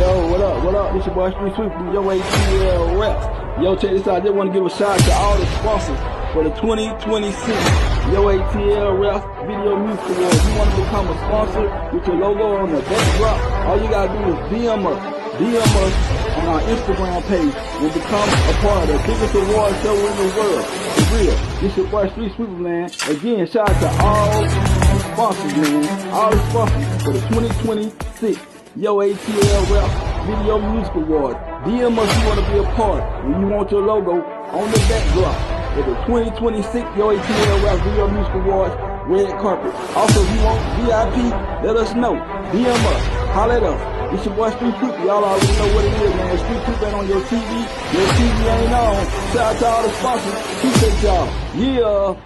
Yo, what up? What up? This your boy Street Sweep from Yo ATL Reps. Yo, check this out. I just want to give a shout out to all the sponsors for the 2026 Yo ATL Reps Video Music Awards. You want to become a sponsor with your logo on the backdrop? All you gotta do is DM us on our Instagram page and become a part of the biggest award show in the world. For real. This your boy Street Sweeper, man. Again, shout out to all sponsors, man. All the sponsors for the 2026 Yo ATL Rap Video Music Awards. DM us if you want to be a part when you want your logo on the backdrop of the 2026 Yo ATL Rap Video Music Awards red carpet. Also, if you want VIP, let us know. DM us. Holla at us. It's your boy Street Sweep. Y'all already know what it is, man. Street Sweep ain't on your TV. Your TV ain't on. Shout out to all the sponsors. Appreciate y'all. Yeah.